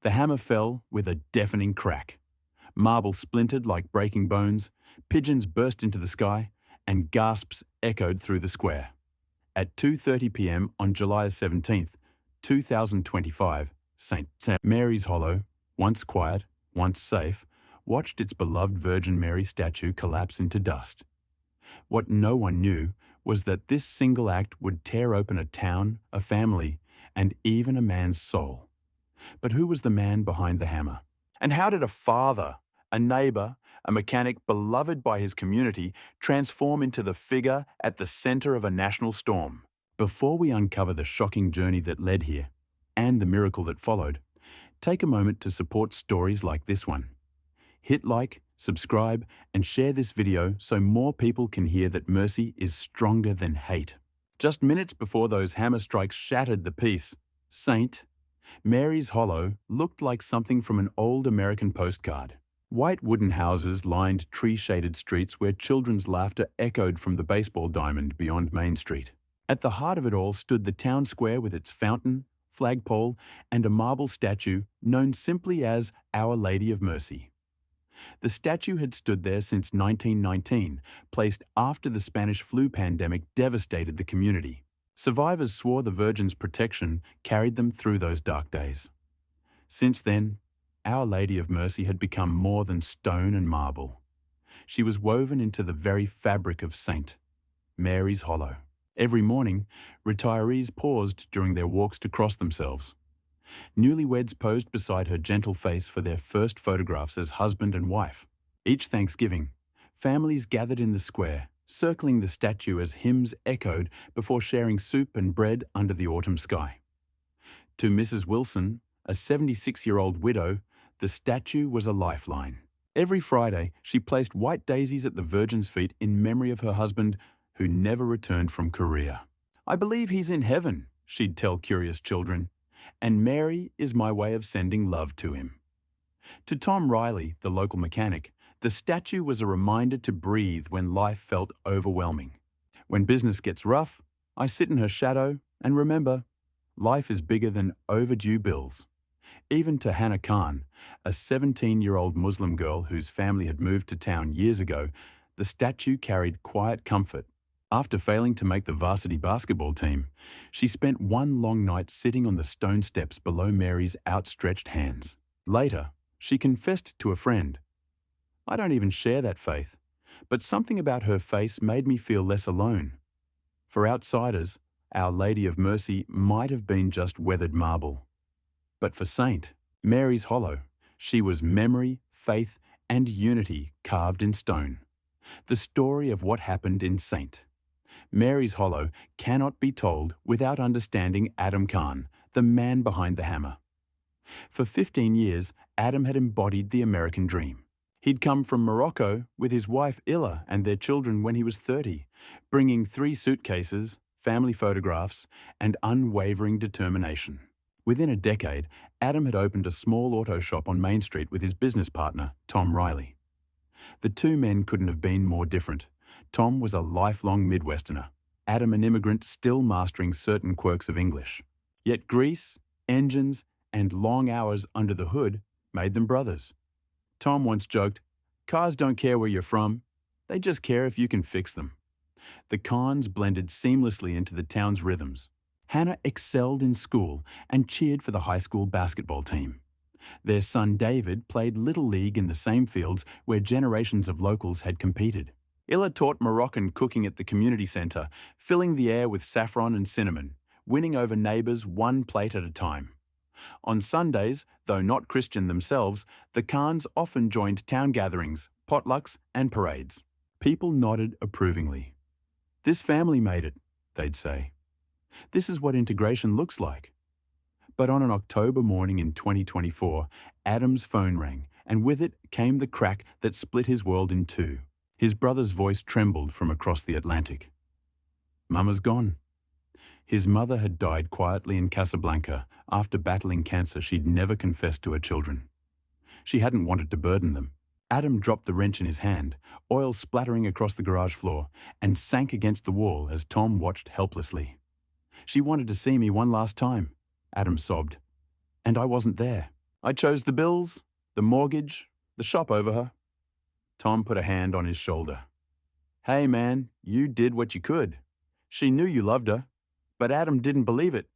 The hammer fell with a deafening crack. Marble splintered like breaking bones, pigeons burst into the sky, and gasps echoed through the square. At 2:30 p.m. on July 17th, 2025, St. Mary's Hollow, once quiet, once safe, watched its beloved Virgin Mary statue collapse into dust. What no one knew was that this single act would tear open a town, a family, and even a man's soul. But who was the man behind the hammer? And how did a father, a neighbor, a mechanic beloved by his community, transform into the figure at the center of a national storm? Before we uncover the shocking journey that led here, and the miracle that followed, take a moment to support stories like this one. Hit like, subscribe, and share this video so more people can hear that mercy is stronger than hate. Just minutes before those hammer strikes shattered the peace, St. Mary's Hollow looked like something from an old American postcard. White wooden houses lined tree-shaded streets where children's laughter echoed from the baseball diamond beyond Main Street. At the heart of it all stood the town square with its fountain, flagpole, and a marble statue known simply as Our Lady of Mercy. The statue had stood there since 1919, placed after the Spanish flu pandemic devastated the community. Survivors swore the Virgin's protection carried them through those dark days. Since then, Our Lady of Mercy had become more than stone and marble. She was woven into the very fabric of St. Mary's Hollow. Every morning, retirees paused during their walks to cross themselves. Newlyweds posed beside her gentle face for their first photographs as husband and wife. Each Thanksgiving, families gathered in the square, circling the statue as hymns echoed before sharing soup and bread under the autumn sky. To Mrs. Wilson, a 76-year-old widow, the statue was a lifeline. Every Friday, she placed white daisies at the Virgin's feet in memory of her husband, who never returned from Korea. "I believe he's in heaven," she'd tell curious children, "and Mary is my way of sending love to him." To Tom Riley, the local mechanic, the statue was a reminder to breathe when life felt overwhelming. "When business gets rough, I sit in her shadow and remember, life is bigger than overdue bills." Even to Hannah Khan, a 17-year-old Muslim girl whose family had moved to town years ago, the statue carried quiet comfort. After failing to make the varsity basketball team, she spent one long night sitting on the stone steps below Mary's outstretched hands. Later, she confessed to a friend, "I don't even share that faith, but something about her face made me feel less alone." For outsiders, Our Lady of Mercy might have been just weathered marble. But for St. Mary's Hollow, she was memory, faith, and unity carved in stone. The story of what happened in St. Mary's Hollow cannot be told without understanding Adam Khan, the man behind the hammer. For 15 years, Adam had embodied the American dream. He'd come from Morocco with his wife Illa and their children when he was 30, bringing 3 suitcases, family photographs, and unwavering determination. Within a decade, Adam had opened a small auto shop on Main Street with his business partner, Tom Riley. The two men couldn't have been more different. Tom was a lifelong Midwesterner, Adam an immigrant still mastering certain quirks of English. Yet grease, engines, and long hours under the hood made them brothers. Tom once joked, "Cars don't care where you're from, they just care if you can fix them." The Khans blended seamlessly into the town's rhythms. Hannah excelled in school and cheered for the high school basketball team. Their son David played Little League in the same fields where generations of locals had competed. Illa taught Moroccan cooking at the community centre, filling the air with saffron and cinnamon, winning over neighbours one plate at a time. On Sundays, though not Christian themselves, the Khans often joined town gatherings, potlucks, and parades. People nodded approvingly. "This family made it," they'd say. "This is what integration looks like." But on an October morning in 2024, Adam's phone rang, and with it came the crack that split his world in two. His brother's voice trembled from across the Atlantic. "Mama's gone." His mother had died quietly in Casablanca after battling cancer she'd never confessed to her children. She hadn't wanted to burden them. Adam dropped the wrench in his hand, oil splattering across the garage floor, and sank against the wall as Tom watched helplessly. "She wanted to see me one last time," Adam sobbed. "And I wasn't there." I chose the bills, the mortgage, the shop over her. Tom put a hand on his shoulder. Hey man, you did what you could. She knew you loved her, but Adam didn't believe it.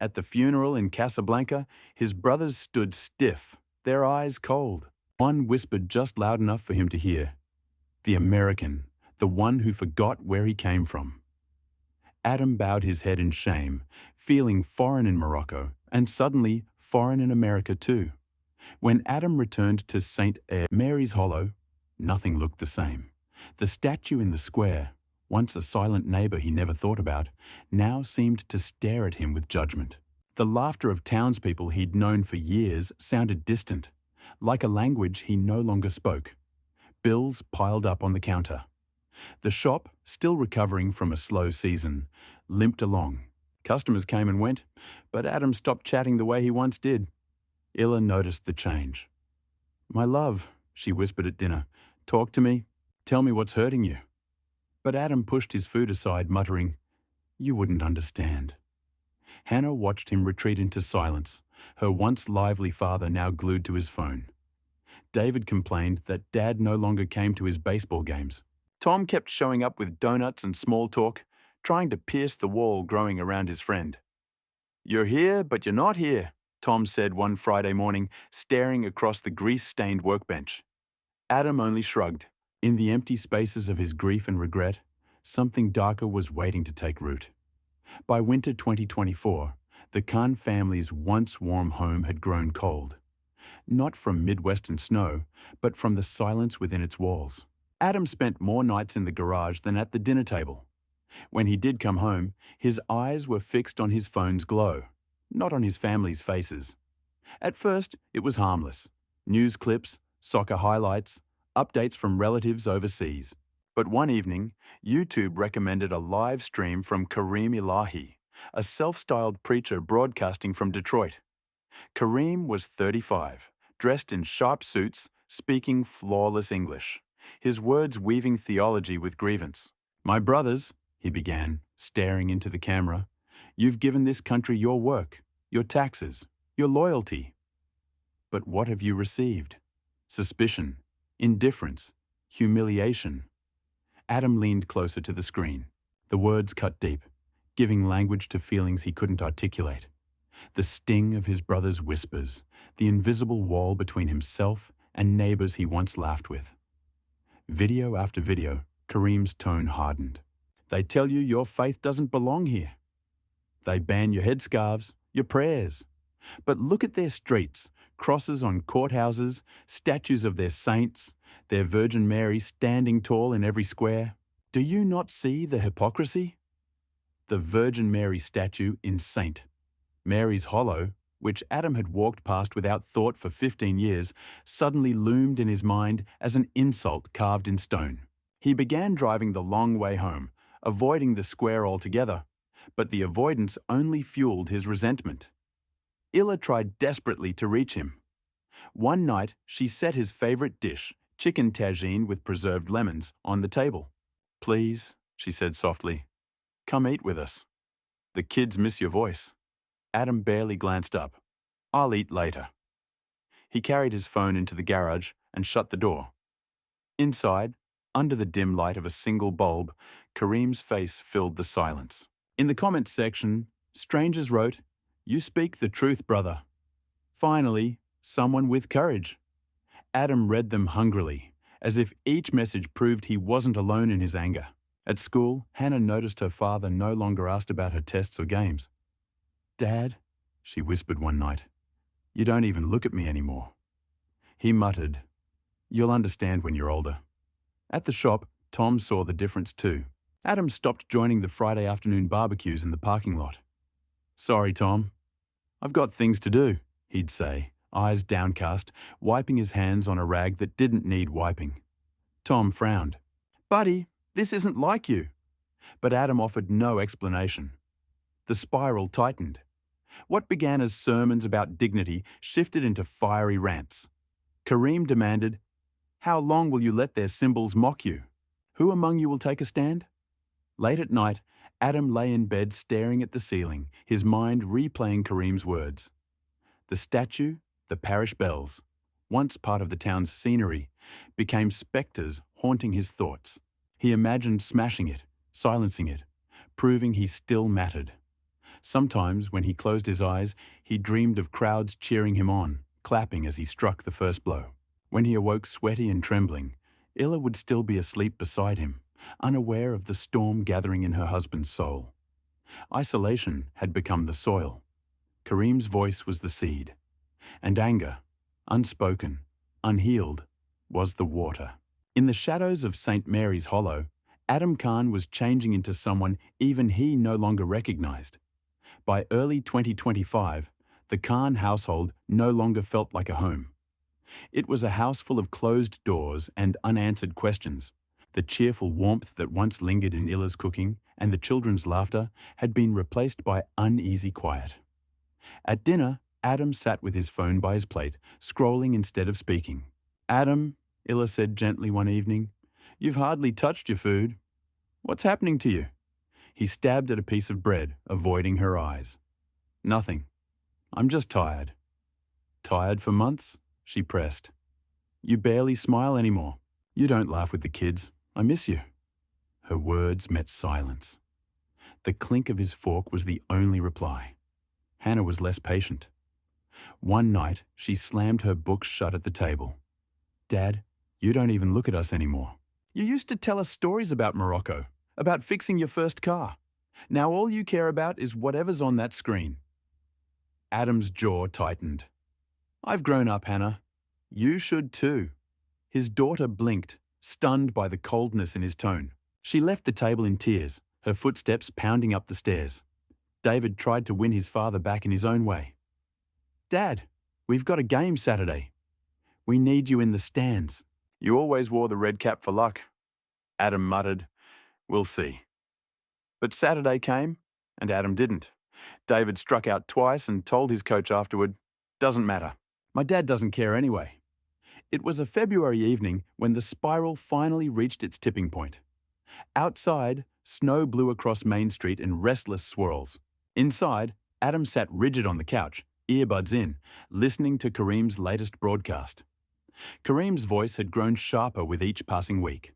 At the funeral in Casablanca, his brothers stood stiff, their eyes cold. One whispered just loud enough for him to hear. The American, the one who forgot where he came from. Adam bowed his head in shame, feeling foreign in Morocco, and suddenly foreign in America too. When Adam returned to St. Mary's Hollow, nothing looked the same. The statue in the square, once a silent neighbor he never thought about, now seemed to stare at him with judgment. The laughter of townspeople he'd known for years sounded distant, like a language he no longer spoke. Bills piled up on the counter. The shop, still recovering from a slow season, limped along. Customers came and went, but Adam stopped chatting the way he once did. Illa noticed the change. My love, she whispered at dinner, talk to me. Tell me what's hurting you. But Adam pushed his food aside, muttering, You wouldn't understand. Hannah watched him retreat into silence, her once lively father now glued to his phone. David complained that Dad no longer came to his baseball games. Tom kept showing up with donuts and small talk, trying to pierce the wall growing around his friend. You're here, but you're not here, Tom said one Friday morning, staring across the grease-stained workbench. Adam only shrugged. In the empty spaces of his grief and regret, something darker was waiting to take root. By winter 2024, the Khan family's once warm home had grown cold. Not from Midwestern snow, but from the silence within its walls. Adam spent more nights in the garage than at the dinner table. When he did come home, his eyes were fixed on his phone's glow, not on his family's faces. At first, it was harmless. News clips, soccer highlights, updates from relatives overseas. But one evening, YouTube recommended a live stream from Kareem Ilahi, a self-styled preacher broadcasting from Detroit. Kareem was 35, dressed in sharp suits, speaking flawless English, his words weaving theology with grievance. My brothers, he began, staring into the camera, you've given this country your work, your taxes, your loyalty. But what have you received? Suspicion, indifference, humiliation. Adam leaned closer to the screen. The words cut deep, giving language to feelings he couldn't articulate. The sting of his brother's whispers, the invisible wall between himself and neighbors he once laughed with. Video after video, Kareem's tone hardened. They tell you your faith doesn't belong here. They ban your headscarves, your prayers. But look at their streets, crosses on courthouses, statues of their saints, their Virgin Mary standing tall in every square. Do you not see the hypocrisy? The Virgin Mary statue in St. Mary's Hollow, which Adam had walked past without thought for 15 years, suddenly loomed in his mind as an insult carved in stone. He began driving the long way home, avoiding the square altogether, but the avoidance only fueled his resentment. Illa tried desperately to reach him. One night, she set his favorite dish, chicken tagine with preserved lemons, on the table. Please, she said softly, come eat with us. The kids miss your voice. Adam barely glanced up. I'll eat later. He carried his phone into the garage and shut the door. Inside, under the dim light of a single bulb, Kareem's face filled the silence. In the comments section, strangers wrote, You speak the truth, brother. Finally, someone with courage. Adam read them hungrily, as if each message proved he wasn't alone in his anger. At school, Hannah noticed her father no longer asked about her tests or games. Dad, she whispered one night, you don't even look at me anymore. He muttered, You'll understand when you're older. At the shop, Tom saw the difference too. Adam stopped joining the Friday afternoon barbecues in the parking lot. Sorry, Tom. I've got things to do, he'd say, eyes downcast, wiping his hands on a rag that didn't need wiping. Tom frowned. Buddy, this isn't like you. But Adam offered no explanation. The spiral tightened. What began as sermons about dignity shifted into fiery rants. Kareem demanded, How long will you let their symbols mock you? Who among you will take a stand? Late at night, Adam lay in bed staring at the ceiling, his mind replaying Kareem's words. The statue, The parish bells, once part of the town's scenery, became spectres haunting his thoughts. He imagined smashing it, silencing it, proving he still mattered. Sometimes, when he closed his eyes, he dreamed of crowds cheering him on, clapping as he struck the first blow. When he awoke sweaty and trembling, Illa would still be asleep beside him, unaware of the storm gathering in her husband's soul. Isolation had become the soil. Kareem's voice was the seed. And anger, unspoken, unhealed, was the water. In the shadows of St. Mary's Hollow, Adam Khan was changing into someone even he no longer recognized. By early 2025, the Khan household no longer felt like a home. It was a house full of closed doors and unanswered questions. The cheerful warmth that once lingered in Illa's cooking and the children's laughter had been replaced by uneasy quiet. At dinner, Adam sat with his phone by his plate, scrolling instead of speaking. "Adam," Illa said gently one evening, "you've hardly touched your food. What's happening to you?" He stabbed at a piece of bread, avoiding her eyes. "Nothing. I'm just tired." "Tired for months?" she pressed. "You barely smile anymore. You don't laugh with the kids. I miss you." Her words met silence. The clink of his fork was the only reply. Hannah was less patient. One night, she slammed her books shut at the table. "Dad, you don't even look at us anymore. You used to tell us stories about Morocco, about fixing your first car. Now all you care about is whatever's on that screen." Adam's jaw tightened. "I've grown up, Hannah. You should too." His daughter blinked, stunned by the coldness in his tone. She left the table in tears, her footsteps pounding up the stairs. David tried to win his father back in his own way. "Dad, we've got a game Saturday. We need you in the stands." "You always wore the red cap for luck." Adam muttered, "We'll see." But Saturday came, and Adam didn't. David struck out twice and told his coach afterward, "Doesn't matter. My dad doesn't care anyway." It was a February evening when the spiral finally reached its tipping point. Outside, snow blew across Main Street in restless swirls. Inside, Adam sat rigid on the couch, earbuds in, listening to Kareem's latest broadcast. Kareem's voice had grown sharper with each passing week.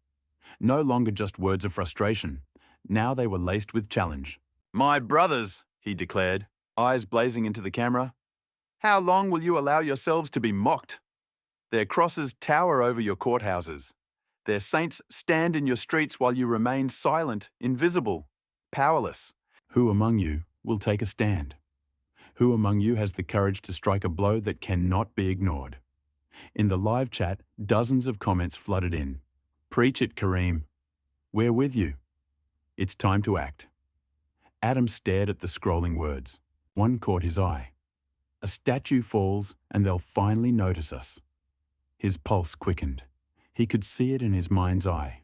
No longer just words of frustration. Now they were laced with challenge. "My brothers," he declared, eyes blazing into the camera, "how long will you allow yourselves to be mocked? Their crosses tower over your courthouses. Their saints stand in your streets while you remain silent, invisible, powerless. Who among you will take a stand? Who among you has the courage to strike a blow that cannot be ignored?" In the live chat, dozens of comments flooded in. "Preach it, Kareem. We're with you. It's time to act." Adam stared at the scrolling words. One caught his eye. "A statue falls and they'll finally notice us." His pulse quickened. He could see it in his mind's eye.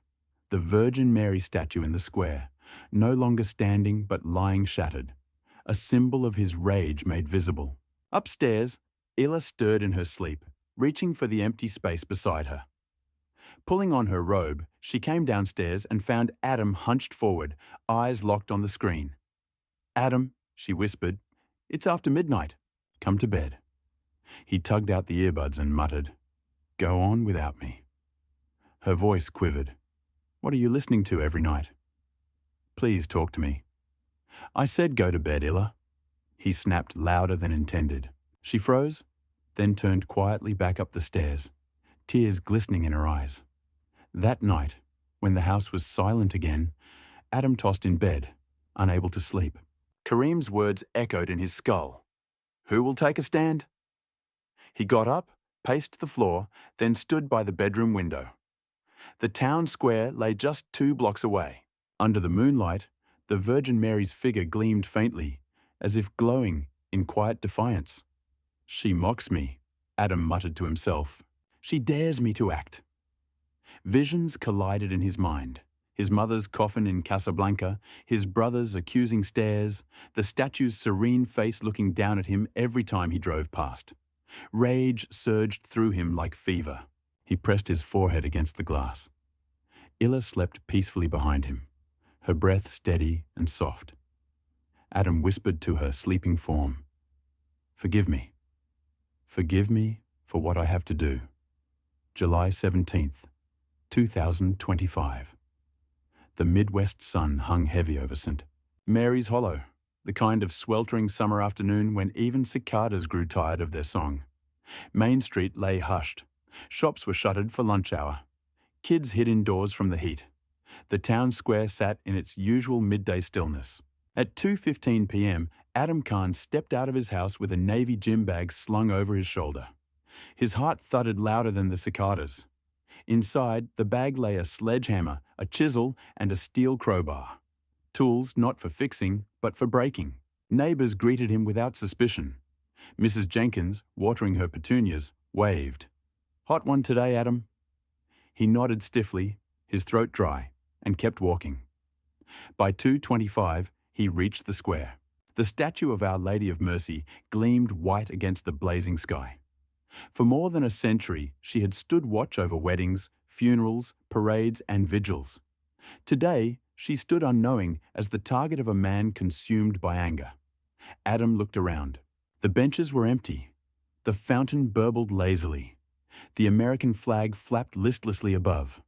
The Virgin Mary statue in the square, no longer standing but lying shattered. A symbol of his rage made visible. Upstairs, Illa stirred in her sleep, reaching for the empty space beside her. Pulling on her robe, she came downstairs and found Adam hunched forward, eyes locked on the screen. "Adam," she whispered, "it's after midnight. Come to bed." He tugged out the earbuds and muttered, "Go on without me." Her voice quivered. "What are you listening to every night? Please talk to me." "I said go to bed, Illa." He snapped louder than intended. She froze, then turned quietly back up the stairs, tears glistening in her eyes. That night, when the house was silent again, Adam tossed in bed, unable to sleep. Kareem's words echoed in his skull. "Who will take a stand?" He got up, paced the floor, then stood by the bedroom window. The town square lay just 2 blocks away. Under the moonlight, the Virgin Mary's figure gleamed faintly, as if glowing in quiet defiance. "She mocks me," Adam muttered to himself. "She dares me to act." Visions collided in his mind. His mother's coffin in Casablanca, his brother's accusing stares, the statue's serene face looking down at him every time he drove past. Rage surged through him like fever. He pressed his forehead against the glass. Illa slept peacefully behind him, her breath steady and soft. Adam whispered to her sleeping form, "Forgive me. Forgive me for what I have to do. July 17th, 2025. The Midwest sun hung heavy over St. Mary's Hollow, the kind of sweltering summer afternoon when even cicadas grew tired of their song. Main Street lay hushed. Shops were shuttered for lunch hour. Kids hid indoors from the heat. The town square sat in its usual midday stillness. At 2:15 p.m., Adam Khan stepped out of his house with a navy gym bag slung over his shoulder. His heart thudded louder than the cicadas. Inside, the bag lay a sledgehammer, a chisel, and a steel crowbar. Tools not for fixing, but for breaking. Neighbours greeted him without suspicion. Mrs. Jenkins, watering her petunias, waved. "Hot one today, Adam?" He nodded stiffly, his throat dry, and kept walking. By 2:25, he reached the square. The statue of Our Lady of Mercy gleamed white against the blazing sky. For more than a century, she had stood watch over weddings, funerals, parades, and vigils. Today, she stood unknowing as the target of a man consumed by anger. Adam looked around. The benches were empty. The fountain burbled lazily. The American flag flapped listlessly above.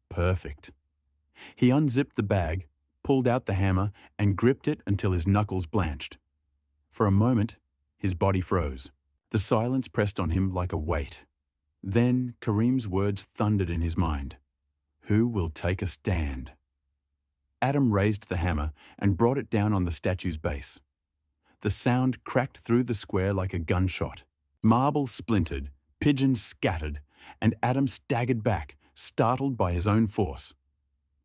Perfect. He unzipped the bag, pulled out the hammer, and gripped it until his knuckles blanched. For a moment, his body froze. The silence pressed on him like a weight. Then Kareem's words thundered in his mind. "Who will take a stand?" Adam raised the hammer and brought it down on the statue's base. The sound cracked through the square like a gunshot. Marble splintered, pigeons scattered, and Adam staggered back, startled by his own force.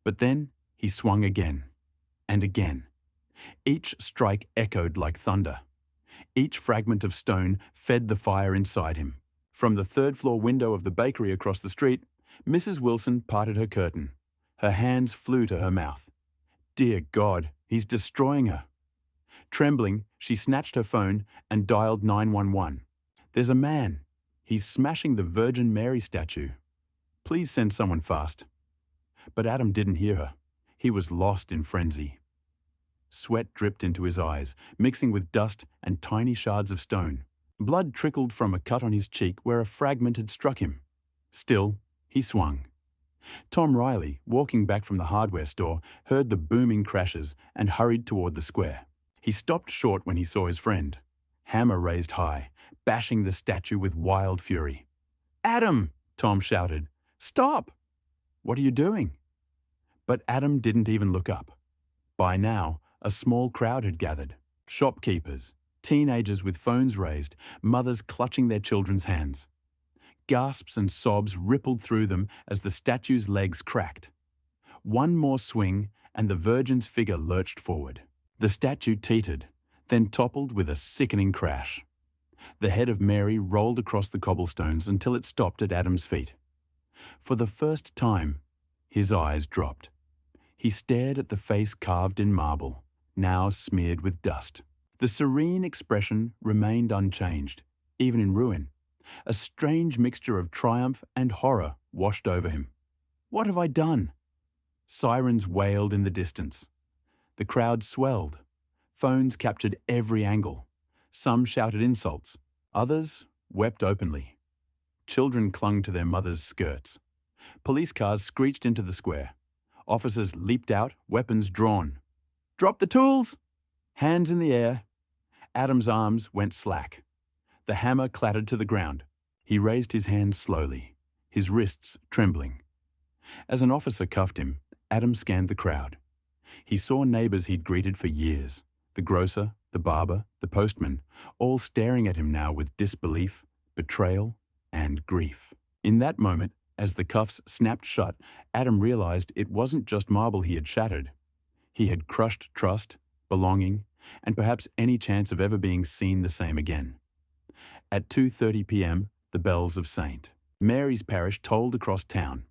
But then he swung again, and again. Each strike echoed like thunder. Each fragment of stone fed the fire inside him. From the third-floor window of the bakery across the street, Mrs. Wilson parted her curtain. Her hands flew to her mouth. Dear God, he's destroying her. Trembling, she snatched her phone and dialed 911. "There's a man. He's smashing the Virgin Mary statue. Please send someone fast." But Adam didn't hear her. He was lost in frenzy. Sweat dripped into his eyes, mixing with dust and tiny shards of stone. Blood trickled from a cut on his cheek where a fragment had struck him. Still, he swung. Tom Riley, walking back from the hardware store, heard the booming crashes and hurried toward the square. He stopped short when he saw his friend, hammer raised high, bashing the statue with wild fury. "Adam!" Tom shouted. "Stop! What are you doing?" But Adam didn't even look up. By now, a small crowd had gathered. Shopkeepers, teenagers with phones raised, mothers clutching their children's hands. Gasps and sobs rippled through them as the statue's legs cracked. One more swing, and the Virgin's figure lurched forward. The statue teetered, then toppled with a sickening crash. The head of Mary rolled across the cobblestones until it stopped at Adam's feet. For the first time, his eyes dropped. He stared at the face carved in marble, now smeared with dust. The serene expression remained unchanged, even in ruin. A strange mixture of triumph and horror washed over him. "What have I done?" Sirens wailed in the distance. The crowd swelled. Phones captured every angle. Some shouted insults. Others wept openly. Children clung to their mothers' skirts. Police cars screeched into the square. Officers leaped out, weapons drawn. "Drop the tools!" Hands in the air. Adam's arms went slack. The hammer clattered to the ground. He raised his hands slowly, his wrists trembling. As an officer cuffed him, Adam scanned the crowd. He saw neighbours he'd greeted for years, the grocer, the barber, the postman, all staring at him now with disbelief, betrayal, and grief. In that moment, as the cuffs snapped shut, Adam realized it wasn't just marble he had shattered. He had crushed trust, belonging, and perhaps any chance of ever being seen the same again. At 2:30 p.m., the bells of St. Mary's Parish tolled across town,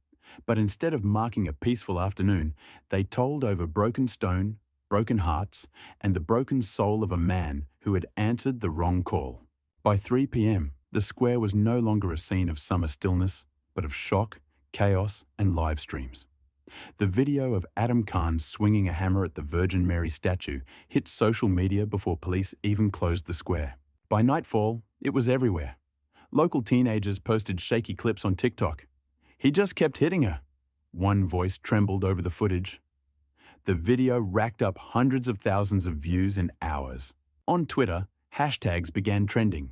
but instead of marking a peaceful afternoon, they tolled over broken stone, broken hearts, and the broken soul of a man who had answered the wrong call. By 3 p.m., the square was no longer a scene of summer stillness, but of shock, chaos, and live streams. The video of Adam Khan swinging a hammer at the Virgin Mary statue hit social media before police even closed the square. By nightfall, it was everywhere. Local teenagers posted shaky clips on TikTok. "He just kept hitting her." One voice trembled over the footage. The video racked up hundreds of thousands of views in hours. On Twitter, hashtags began trending.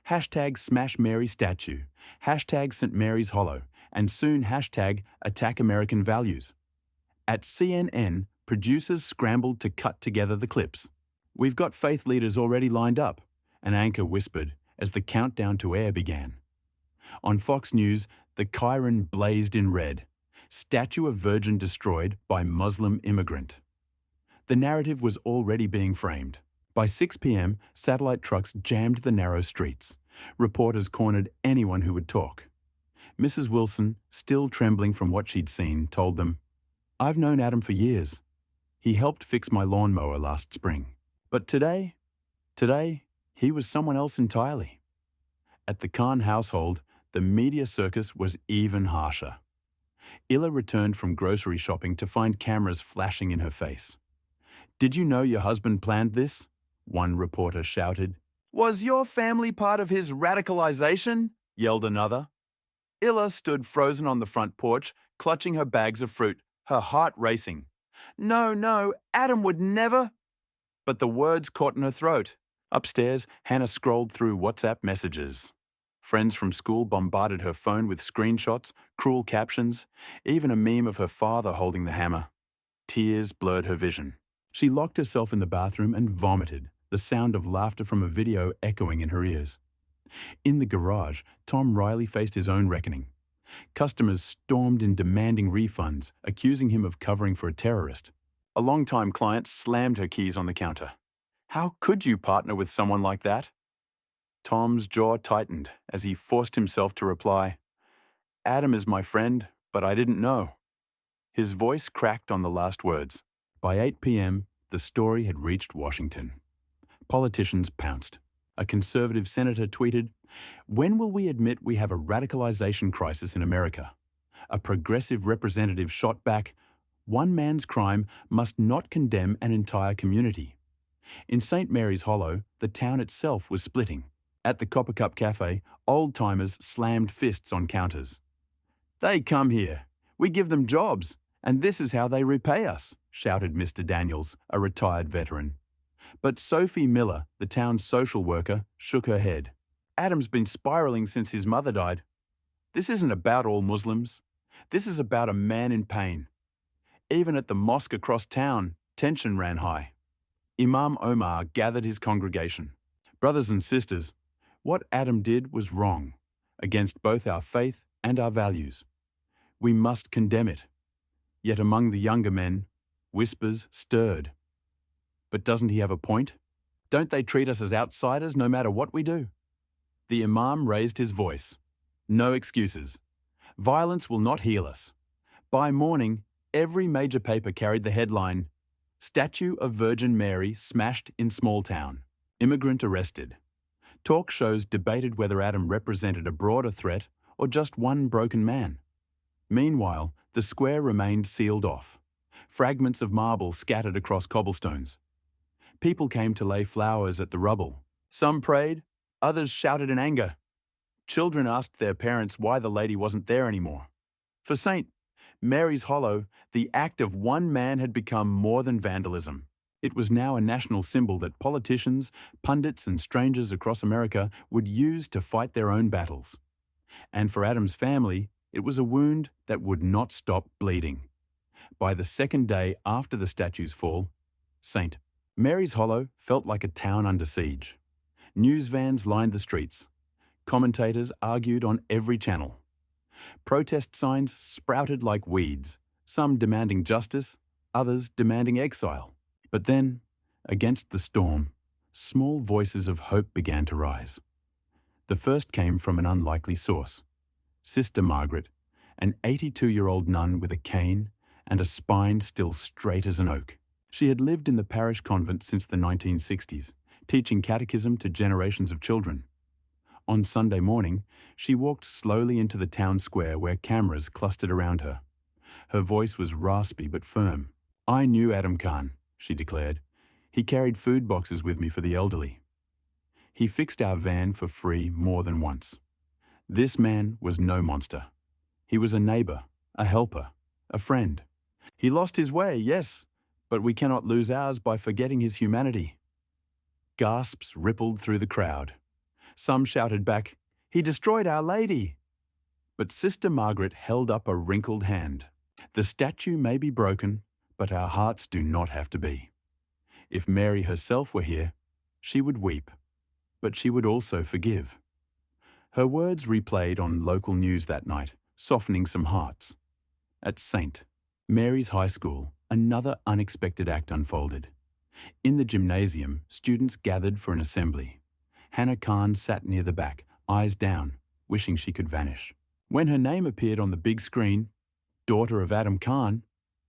Hashtag Smash Mary Statue, hashtag St. Mary's Hollow, and soon hashtag Attack American Values. At CNN, producers scrambled to cut together the clips. "We've got faith leaders already lined up," an anchor whispered as the countdown to air began. On Fox News, the chyron blazed in red. Statue of Virgin destroyed by Muslim immigrant. The narrative was already being framed. By 6 p.m., satellite trucks jammed the narrow streets. Reporters cornered anyone who would talk. Mrs. Wilson, still trembling from what she'd seen, told them, "I've known Adam for years. He helped fix my lawnmower last spring. But today, he was someone else entirely." At the Khan household, the media circus was even harsher. Illa returned from grocery shopping to find cameras flashing in her face. "Did you know your husband planned this?" one reporter shouted. "Was your family part of his radicalization?" yelled another. Illa stood frozen on the front porch, clutching her bags of fruit, her heart racing. No, Adam would never." But the words caught in her throat. Upstairs, Hannah scrolled through WhatsApp messages. Friends from school bombarded her phone with screenshots, cruel captions, even a meme of her father holding the hammer. Tears blurred her vision. She locked herself in the bathroom and vomited, the sound of laughter from a video echoing in her ears. In the garage, Tom Riley faced his own reckoning. Customers stormed in demanding refunds, accusing him of covering for a terrorist. A longtime client slammed her keys on the counter. "How could you partner with someone like that?" Tom's jaw tightened as he forced himself to reply, "Adam is my friend, but I didn't know." His voice cracked on the last words. By 8 p.m., the story had reached Washington. Politicians pounced. A conservative senator tweeted, "When will we admit we have a radicalization crisis in America?" A progressive representative shot back, "One man's crime must not condemn an entire community." In St. Mary's Hollow, the town itself was splitting. At the Copper Cup Cafe, old-timers slammed fists on counters. "They come here. We give them jobs, and this is how they repay us," shouted Mr. Daniels, a retired veteran. But Sophie Miller, the town's social worker, shook her head. "Adam's been spiraling since his mother died. This isn't about all Muslims. This is about a man in pain." Even at the mosque across town, tension ran high. Imam Omar gathered his congregation. "Brothers and sisters, what Adam did was wrong, against both our faith and our values. We must condemn it." Yet among the younger men, whispers stirred. "But doesn't he have a point? Don't they treat us as outsiders no matter what we do?" The Imam raised his voice. "No excuses. Violence will not heal us." By morning, every major paper carried the headline, "Statue of Virgin Mary smashed in small town. Immigrant arrested." Talk shows debated whether Adam represented a broader threat or just one broken man. Meanwhile, the square remained sealed off. Fragments of marble scattered across cobblestones. People came to lay flowers at the rubble. Some prayed, others shouted in anger. Children asked their parents why the lady wasn't there anymore. For St. Mary's Hollow, the act of one man had become more than vandalism. It was now a national symbol that politicians, pundits, and strangers across America would use to fight their own battles. And for Adam's family, it was a wound that would not stop bleeding. By the second day after the statue's fall, St. Mary's Hollow felt like a town under siege. News vans lined the streets. Commentators argued on every channel. Protest signs sprouted like weeds, some demanding justice, others demanding exile. But then, against the storm, small voices of hope began to rise. The first came from an unlikely source. Sister Margaret, an 82-year-old nun with a cane and a spine still straight as an oak. She had lived in the parish convent since the 1960s, teaching catechism to generations of children. On Sunday morning, she walked slowly into the town square where cameras clustered around her. Her voice was raspy but firm. "I knew Adam Khan," she declared. "He carried food boxes with me for the elderly. He fixed our van for free more than once." This man was no monster. He was a neighbor, a helper, a friend. He lost his way, yes, but we cannot lose ours by forgetting his humanity. Gasps rippled through the crowd. Some shouted back, "He destroyed Our Lady!" But Sister Margaret held up a wrinkled hand. The statue may be broken, but our hearts do not have to be. If Mary herself were here, she would weep, but she would also forgive. Her words replayed on local news that night, softening some hearts. At St. Mary's High School, another unexpected act unfolded. In the gymnasium, students gathered for an assembly. Hannah Khan sat near the back, eyes down, wishing she could vanish. When her name appeared on the big screen, daughter of Adam Khan,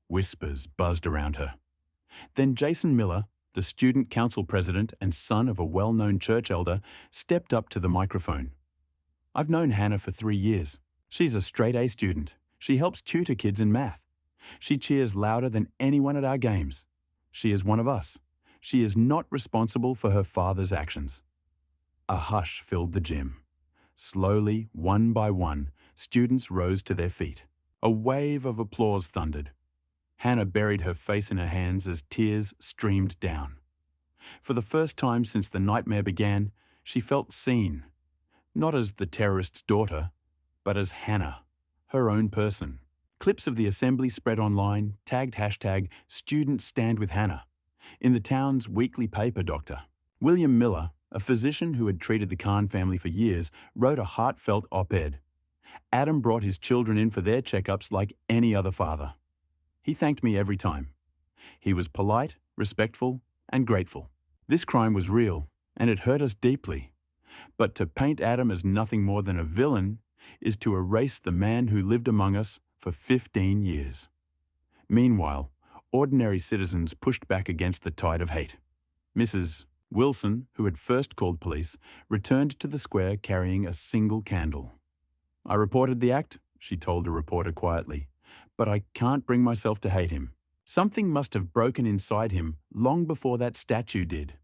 whispers buzzed around her. Then Jason Miller, the student council president and son of a well-known church elder, stepped up to the microphone. "I've known Hannah for 3 years. She's a straight-A student. She helps tutor kids in math. She cheers louder than anyone at our games. She is one of us. She is not responsible for her father's actions." A hush filled the gym. Slowly, one by one, students rose to their feet. A wave of applause thundered. Hannah buried her face in her hands as tears streamed down. For the first time since the nightmare began, she felt seen. Not as the terrorist's daughter, but as Hannah, her own person. Clips of the assembly spread online, tagged #Students Stand with Hannah. In the town's weekly paper, Dr. William Miller, a physician who had treated the Khan family for years, wrote a heartfelt op-ed. Adam brought his children in for their checkups like any other father. He thanked me every time. He was polite, respectful, and grateful. This crime was real, and it hurt us deeply. But to paint Adam as nothing more than a villain is to erase the man who lived among us for 15 years. Meanwhile, ordinary citizens pushed back against the tide of hate. Mrs. Wilson, who had first called police, returned to the square carrying a single candle. "I reported the act," she told a reporter quietly, "but I can't bring myself to hate him. Something must have broken inside him long before that statue did."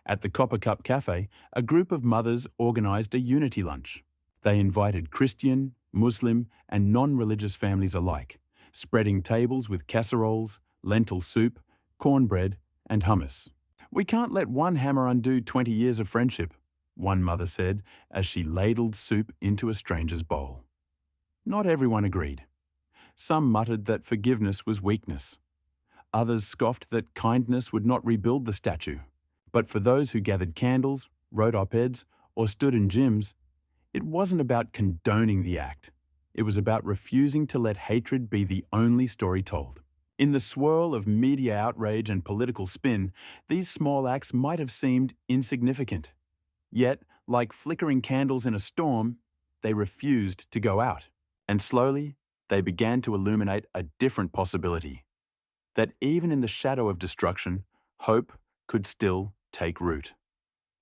At the Copper Cup Cafe, a group of mothers organised a unity lunch. They invited Christian, Muslim, and non-religious families alike, spreading tables with casseroles, lentil soup, cornbread, and hummus. "We can't let one hammer undo 20 years of friendship," one mother said as she ladled soup into a stranger's bowl. Not everyone agreed. Some muttered that forgiveness was weakness. Others scoffed that kindness would not rebuild the statue. But for those who gathered candles, wrote op-eds, or stood in gyms, it wasn't about condoning the act. It was about refusing to let hatred be the only story told. In the swirl of media outrage and political spin, these small acts might have seemed insignificant. Yet, like flickering candles in a storm, they refused to go out. And slowly, they began to illuminate a different possibility. That even in the shadow of destruction, hope could still take root.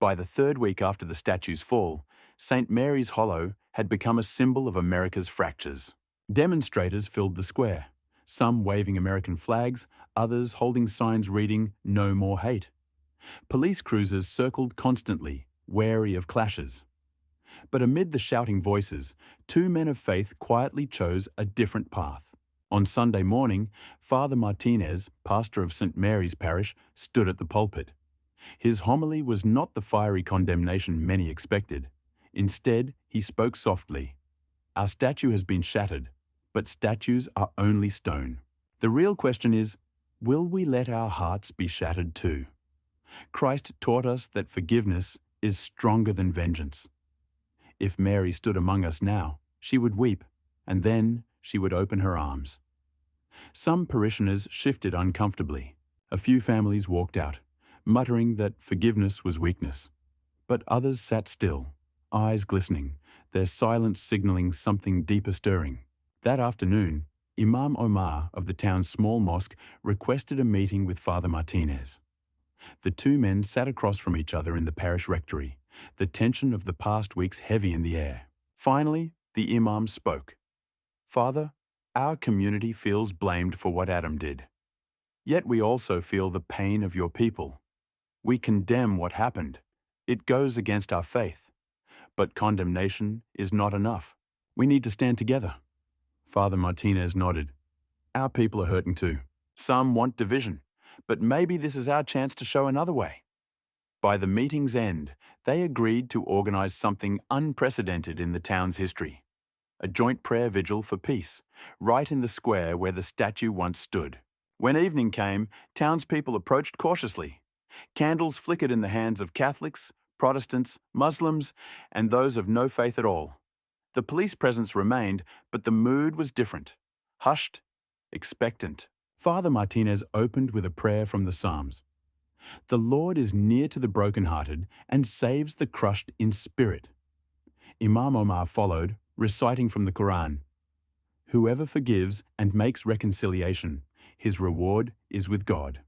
By the 3rd week after the statue's fall, St. Mary's Hollow had become a symbol of America's fractures. Demonstrators filled the square, some waving American flags, others holding signs reading "No More Hate." Police cruisers circled constantly, wary of clashes. But amid the shouting voices, 2 men of faith quietly chose a different path. On Sunday morning, Father Martinez, pastor of St. Mary's Parish, stood at the pulpit. His homily was not the fiery condemnation many expected. Instead, he spoke softly. "Our statue has been shattered, but statues are only stone. The real question is, will we let our hearts be shattered too? Christ taught us that forgiveness is stronger than vengeance. If Mary stood among us now, she would weep, and then she would open her arms." Some parishioners shifted uncomfortably. A few families walked out, muttering that forgiveness was weakness. But others sat still, eyes glistening, their silence signalling something deeper stirring. That afternoon, Imam Omar of the town's small mosque requested a meeting with Father Martinez. The 2 men sat across from each other in the parish rectory, the tension of the past weeks heavy in the air. Finally, the Imam spoke. "Father, our community feels blamed for what Adam did. Yet we also feel the pain of your people. We condemn what happened. It goes against our faith. But condemnation is not enough. We need to stand together. Father Martinez nodded. Our people are hurting too. Some want division, but maybe this is our chance to show another way. By the meeting's end, they agreed to organize something unprecedented in the town's history. A joint prayer vigil for peace, right in the square where the statue once stood. When evening came, townspeople approached cautiously. Candles flickered in the hands of Catholics, Protestants, Muslims, and those of no faith at all. The police presence remained, but the mood was different. Hushed, expectant. Father Martinez opened with a prayer from the Psalms. The Lord is near to the brokenhearted and saves the crushed in spirit. Imam Omar followed, reciting from the Quran. Whoever forgives and makes reconciliation, his reward is with God.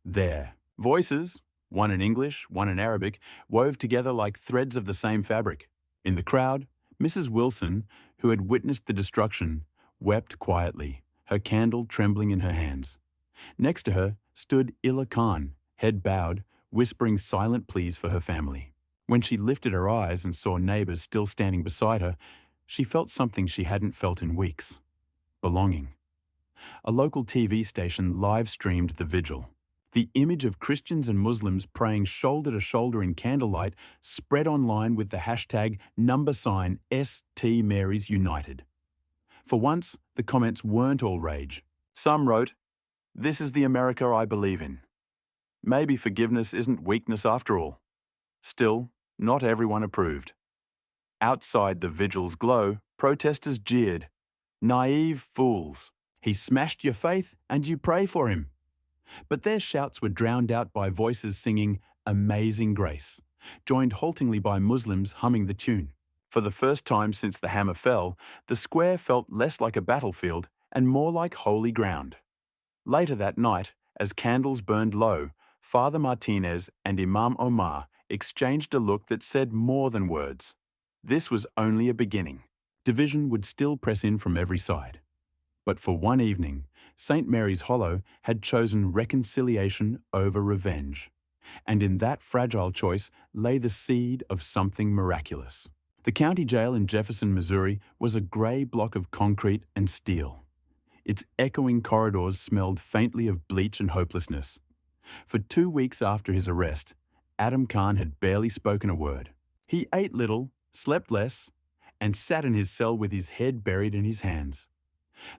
There. Voices, one in English, one in Arabic, wove together like threads of the same fabric. In the crowd, Mrs. Wilson, who had witnessed the destruction, wept quietly, her candle trembling in her hands. Next to her stood Illa Khan, head bowed, whispering silent pleas for her family. When she lifted her eyes and saw neighbors still standing beside her, she felt something she hadn't felt in weeks. Belonging. A local TV station live-streamed the vigil. The image of Christians and Muslims praying shoulder to shoulder in candlelight spread online with the hashtag #ST Marys United. For once, the comments weren't all rage. Some wrote, "This is the America I believe in." Maybe forgiveness isn't weakness after all. Still, not everyone approved. Outside the vigil's glow, protesters jeered. Naive fools. He smashed your faith and you pray for him. But their shouts were drowned out by voices singing Amazing Grace, joined haltingly by Muslims humming the tune. For the first time since the hammer fell, the square felt less like a battlefield and more like holy ground. Later that night, as candles burned low, Father Martinez and Imam Omar exchanged a look that said more than words. This was only a beginning. Division would still press in from every side. But for one evening, St. Mary's Hollow had chosen reconciliation over revenge. And in that fragile choice lay the seed of something miraculous. The county jail in Jefferson, Missouri was a grey block of concrete and steel. Its echoing corridors smelled faintly of bleach and hopelessness. For 2 weeks after his arrest, Adam Khan had barely spoken a word. He ate little, slept less, and sat in his cell with his head buried in his hands.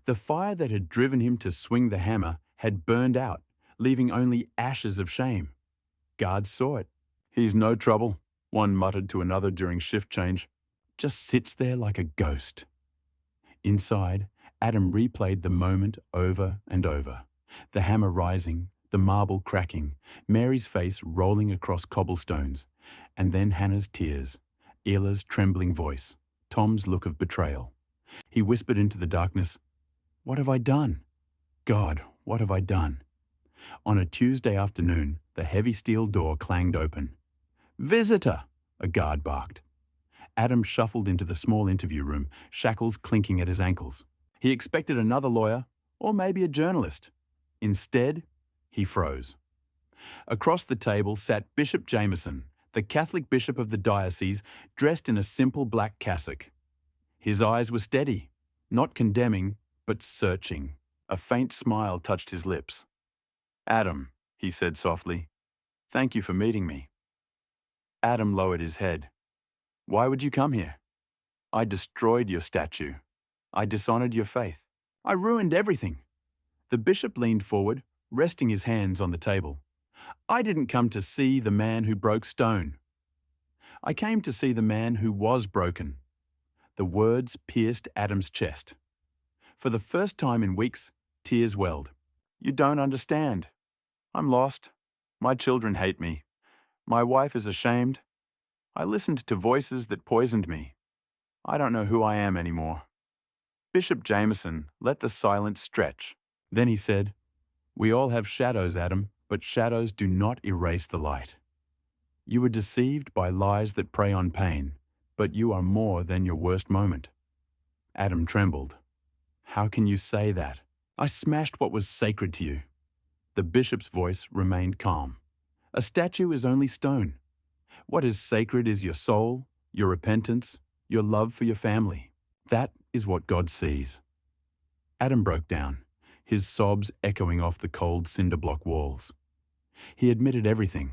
The fire that had driven him to swing the hammer had burned out, leaving only ashes of shame. Guards saw it. "He's no trouble," one muttered to another during shift change. "Just sits there like a ghost." Inside, Adam replayed the moment over and over. The hammer rising, the marble cracking, Mary's face rolling across cobblestones, and then Hannah's tears, Ila's trembling voice, Tom's look of betrayal. He whispered into the darkness, "What have I done? God, what have I done?" On a Tuesday afternoon, the heavy steel door clanged open. "Visitor!" a guard barked. Adam shuffled into the small interview room, shackles clinking at his ankles. He expected another lawyer, or maybe a journalist. Instead, he froze. Across the table sat Bishop Jameson, the Catholic bishop of the diocese, dressed in a simple black cassock. His eyes were steady, not condemning, but searching. A faint smile touched his lips. "Adam," he said softly, "thank you for meeting me." Adam lowered his head. "Why would you come here? I destroyed your statue. I dishonored your faith. I ruined everything." The bishop leaned forward, resting his hands on the table. "I didn't come to see the man who broke stone. I came to see the man who was broken." The words pierced Adam's chest. For the first time in weeks, tears welled. "You don't understand. I'm lost. My children hate me. My wife is ashamed. I listened to voices that poisoned me. I don't know who I am anymore." Bishop Jameson let the silence stretch. Then he said, "We all have shadows, Adam, but shadows do not erase the light. You were deceived by lies that prey on pain, but you are more than your worst moment." Adam trembled. "How can you say that? I smashed what was sacred to you." The bishop's voice remained calm. "A statue is only stone. What is sacred is your soul, your repentance, your love for your family. That is what God sees. Adam broke down, his sobs echoing off the cold cinder block walls. He admitted everything: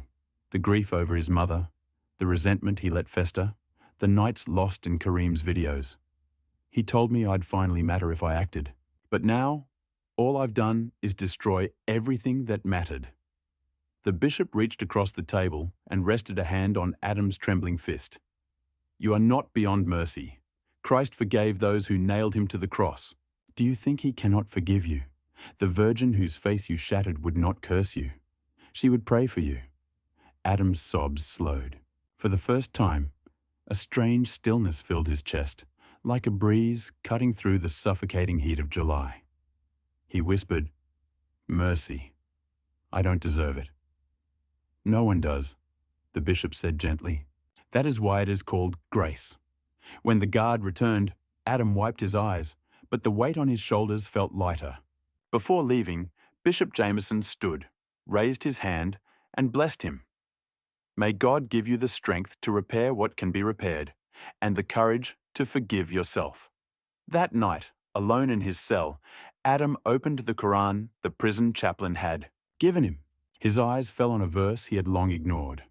the grief over his mother, the resentment he let fester, the nights lost in Kareem's videos. He told me I'd finally matter if I acted. But now, all I've done is destroy everything that mattered. The bishop reached across the table and rested a hand on Adam's trembling fist. You are not beyond mercy. Christ forgave those who nailed him to the cross. Do you think he cannot forgive you? The virgin whose face you shattered would not curse you. She would pray for you. Adam's sobs slowed. For the first time, a strange stillness filled his chest, like a breeze cutting through the suffocating heat of July. He whispered, "Mercy. I don't deserve it." "No one does," the bishop said gently. "That is why it is called grace." When the guard returned, Adam wiped his eyes, but the weight on his shoulders felt lighter. Before leaving, Bishop Jameson stood, raised his hand, and blessed him. "May God give you the strength to repair what can be repaired, and the courage to forgive yourself." That night, alone in his cell, Adam opened the Quran the prison chaplain had given him. His eyes fell on a verse he had long ignored.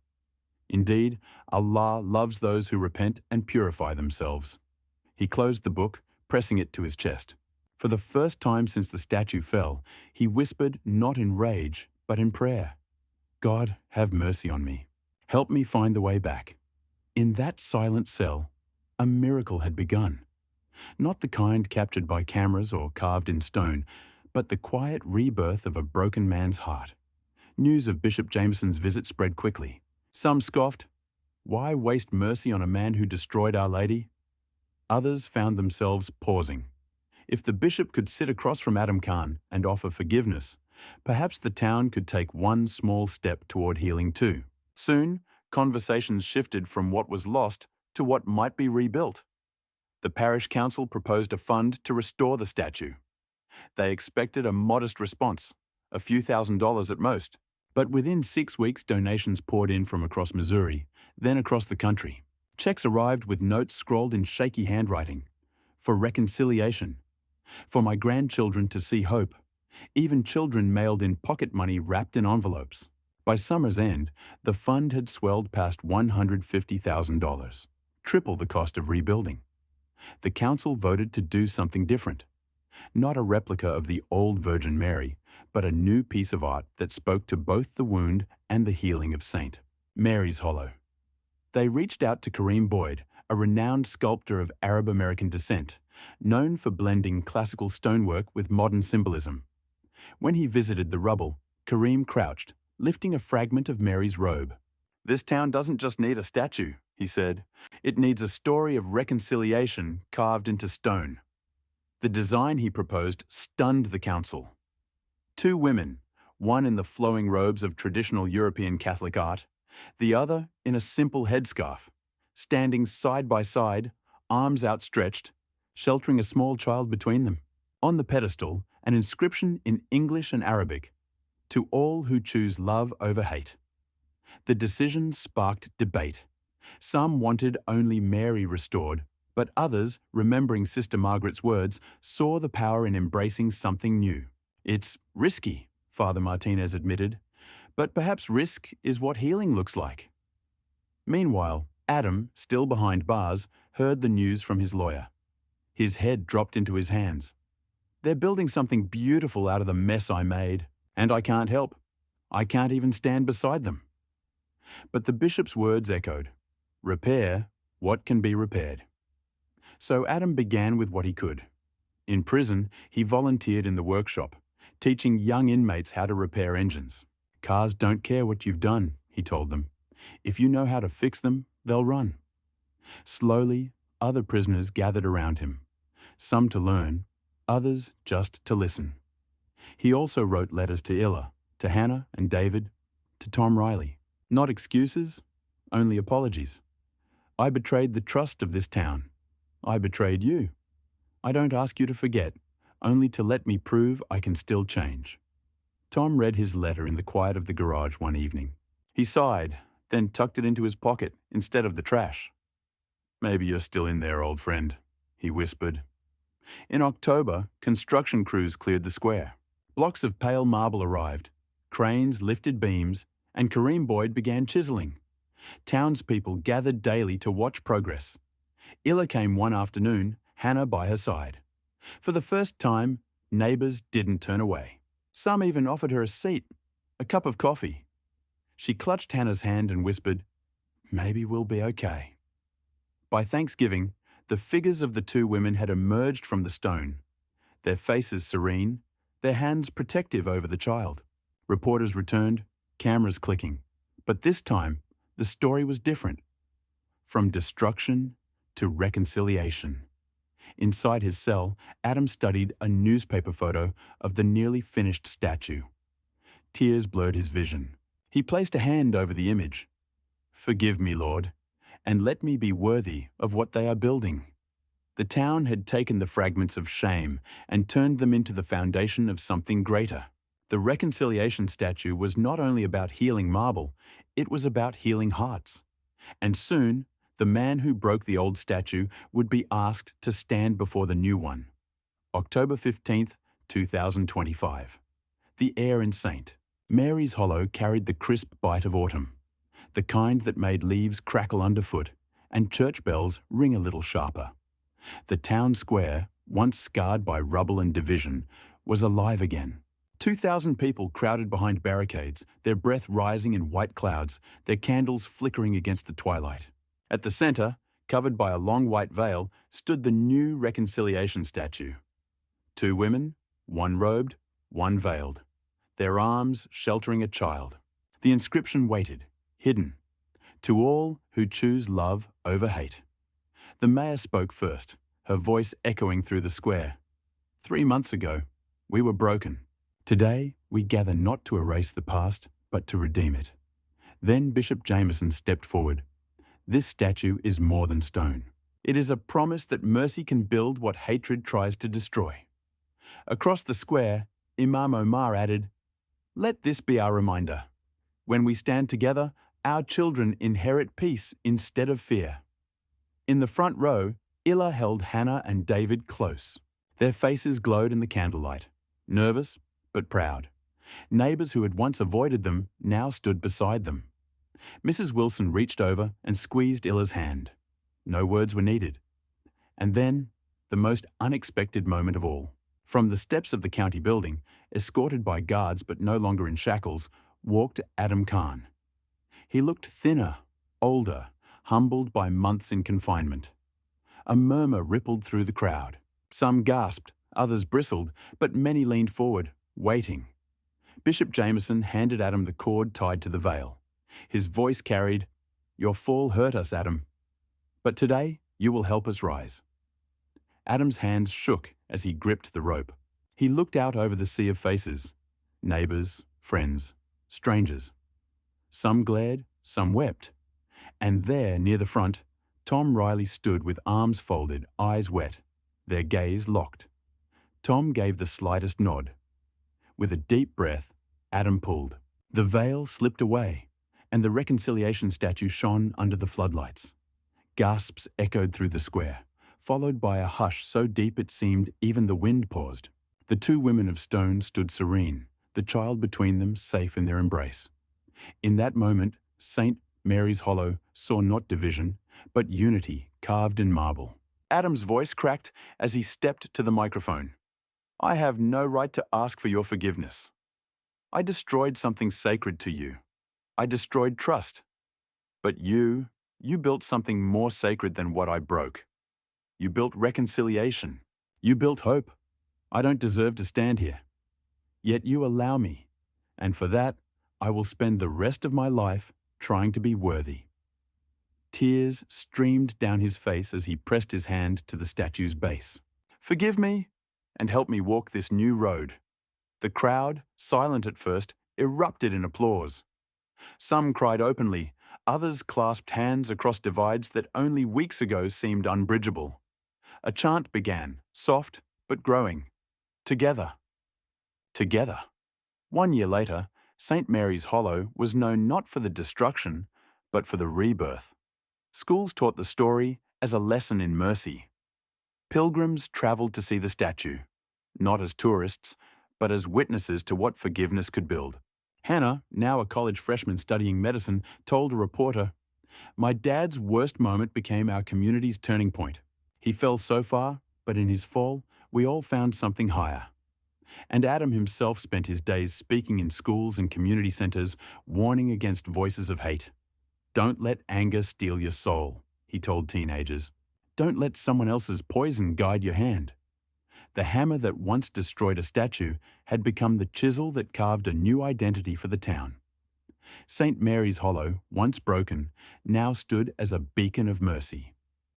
Indeed, Allah loves those who repent and purify themselves. He closed the book, pressing it to his chest. For the first time since the statue fell, he whispered not in rage, but in prayer. "God, have mercy on me. Help me find the way back." In that silent cell, a miracle had begun. Not the kind captured by cameras or carved in stone, but the quiet rebirth of a broken man's heart. News of Bishop Jameson's visit spread quickly. Some scoffed, "Why waste mercy on a man who destroyed Our Lady?" Others found themselves pausing. If the bishop could sit across from Adam Khan and offer forgiveness, perhaps the town could take one small step toward healing too. Soon, conversations shifted from what was lost to what might be rebuilt. The parish council proposed a fund to restore the statue. They expected a modest response, a few $1,000s at most. But within 6 weeks, donations poured in from across Missouri, then across the country. Checks arrived with notes scrawled in shaky handwriting. For reconciliation. For my grandchildren to see hope. Even children mailed in pocket money wrapped in envelopes. By summer's end, the fund had swelled past $150,000, triple the cost of rebuilding. The council voted to do something different. Not a replica of the old Virgin Mary, but a new piece of art that spoke to both the wound and the healing of St. Mary's Hollow. They reached out to Kareem Boyd, a renowned sculptor of Arab-American descent, known for blending classical stonework with modern symbolism. When he visited the rubble, Kareem crouched, lifting a fragment of Mary's robe. "This town doesn't just need a statue," he said. "It needs a story of reconciliation carved into stone." The design he proposed stunned the council. 2 women, one in the flowing robes of traditional European Catholic art, the other in a simple headscarf, standing side by side, arms outstretched, sheltering a small child between them. On the pedestal, an inscription in English and Arabic, "To all who choose love over hate." The decision sparked debate. Some wanted only Mary restored, but others, remembering Sister Margaret's words, saw the power in embracing something new. "It's risky," Father Martinez admitted, "but perhaps risk is what healing looks like." Meanwhile, Adam, still behind bars, heard the news from his lawyer. His head dropped into his hands. "They're building something beautiful out of the mess I made, and I can't help. I can't even stand beside them." But the bishop's words echoed, "Repair what can be repaired." So Adam began with what he could. In prison, he volunteered in the workshop, teaching young inmates how to repair engines. "Cars don't care what you've done," he told them. "If you know how to fix them, they'll run." Slowly, other prisoners gathered around him, some to learn, others just to listen. He also wrote letters to Illa, to Hannah and David, to Tom Riley. Not excuses, only apologies. "I betrayed the trust of this town. I betrayed you. I don't ask you to forget, only to let me prove I can still change." Tom read his letter in the quiet of the garage one evening. He sighed, then tucked it into his pocket instead of the trash. Maybe you're still in there, old friend, he whispered. In October, construction crews cleared the square. Blocks of pale marble arrived. Cranes lifted beams, and Kareem Boyd began chiseling. Townspeople gathered daily to watch progress. Illa came one afternoon, Hannah by her side. For the first time, neighbours didn't turn away. Some even offered her a seat, a cup of coffee. She clutched Hannah's hand and whispered, "Maybe we'll be okay." By Thanksgiving, the figures of the two women had emerged from the stone, their faces serene, their hands protective over the child. Reporters returned, cameras clicking. But this time, the story was different. From destruction to reconciliation. Inside his cell, Adam studied a newspaper photo of the nearly finished statue. Tears blurred his vision. He placed a hand over the image. "Forgive me, Lord, and let me be worthy of what they are building." The town had taken the fragments of shame and turned them into the foundation of something greater. The reconciliation statue was not only about healing marble, it was about healing hearts. And soon, the man who broke the old statue would be asked to stand before the new one. October 15th, 2025. The air in St. Mary's Hollow carried the crisp bite of autumn, the kind that made leaves crackle underfoot and church bells ring a little sharper. The town square, once scarred by rubble and division, was alive again. 2,000 people crowded behind barricades, their breath rising in white clouds, their candles flickering against the twilight. At the centre, covered by a long white veil, stood the new reconciliation statue. Two women, one robed, one veiled, their arms sheltering a child. The inscription waited, hidden, "To all who choose love over hate." The mayor spoke first, her voice echoing through the square. 3 months ago, we were broken. Today, we gather not to erase the past, but to redeem it. Then Bishop Jameson stepped forward. This statue is more than stone. It is a promise that mercy can build what hatred tries to destroy. Across the square, Imam Omar added, "Let this be our reminder. When we stand together, our children inherit peace instead of fear." In the front row, Illa held Hannah and David close. Their faces glowed in the candlelight, nervous but proud. Neighbours who had once avoided them now stood beside them. Mrs. Wilson reached over and squeezed Illa's hand. No words were needed. And then, the most unexpected moment of all. From the steps of the county building, escorted by guards but no longer in shackles, walked Adam Khan. He looked thinner, older, humbled by months in confinement. A murmur rippled through the crowd. Some gasped, others bristled, but many leaned forward, waiting. Bishop Jameson handed Adam the cord tied to the veil. His voice carried, "Your fall hurt us, Adam. But today, you will help us rise." Adam's hands shook as he gripped the rope. He looked out over the sea of faces, neighbours, friends, strangers. Some glared, some wept. And there, near the front, Tom Riley stood with arms folded, eyes wet, their gaze locked. Tom gave the slightest nod. With a deep breath, Adam pulled. The veil slipped away, and the reconciliation statue shone under the floodlights. Gasps echoed through the square, followed by a hush so deep it seemed even the wind paused. The two women of stone stood serene, the child between them safe in their embrace. In that moment, St. Mary's Hollow saw not division, but unity carved in marble. Adam's voice cracked as he stepped to the microphone. "I have no right to ask for your forgiveness. I destroyed something sacred to you. I destroyed trust. But you built something more sacred than what I broke. You built reconciliation. You built hope. I don't deserve to stand here. Yet you allow me, and for that, I will spend the rest of my life trying to be worthy." Tears streamed down his face as he pressed his hand to the statue's base. "Forgive me, and help me walk this new road." The crowd, silent at first, erupted in applause. Some cried openly, others clasped hands across divides that only weeks ago seemed unbridgeable. A chant began, soft but growing. Together. Together. 1 year later, St. Mary's Hollow was known not for the destruction, but for the rebirth. Schools taught the story, as a lesson in mercy. Pilgrims traveled to see the statue, not as tourists, but as witnesses to what forgiveness could build. Hannah, now a college freshman studying medicine, told a reporter, "My dad's worst moment became our community's turning point. He fell so far, but in his fall, we all found something higher." And Adam himself spent his days speaking in schools and community centres, warning against voices of hate. "Don't let anger steal your soul," he told teenagers. "Don't let someone else's poison guide your hand." The hammer that once destroyed a statue had become the chisel that carved a new identity for the town. St. Mary's Hollow, once broken, now stood as a beacon of mercy.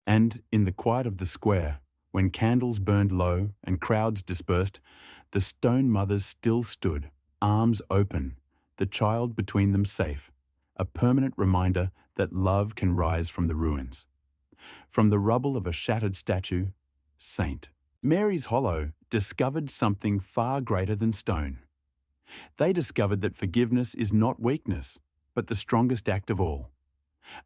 And in the quiet of the square, when candles burned low and crowds dispersed, the stone mothers still stood, arms open, the child between them safe, a permanent reminder that love can rise from the ruins. From the rubble of a shattered statue, St. Mary's Hollow discovered something far greater than stone. They discovered that forgiveness is not weakness, but the strongest act of all.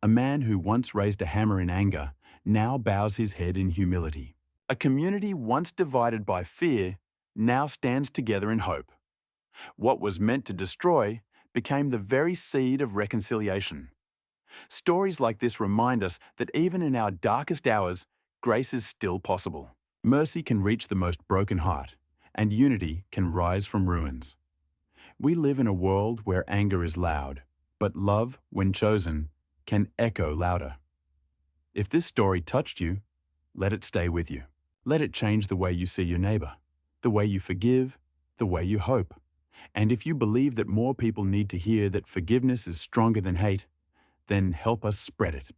A man who once raised a hammer in anger now bows his head in humility. A community once divided by fear now stands together in hope. What was meant to destroy became the very seed of reconciliation. Stories like this remind us that even in our darkest hours, grace is still possible. Mercy can reach the most broken heart, and unity can rise from ruins. We live in a world where anger is loud, but love, when chosen, can echo louder. If this story touched you, let it stay with you. Let it change the way you see your neighbour, the way you forgive, the way you hope. And if you believe that more people need to hear that forgiveness is stronger than hate, then help us spread it.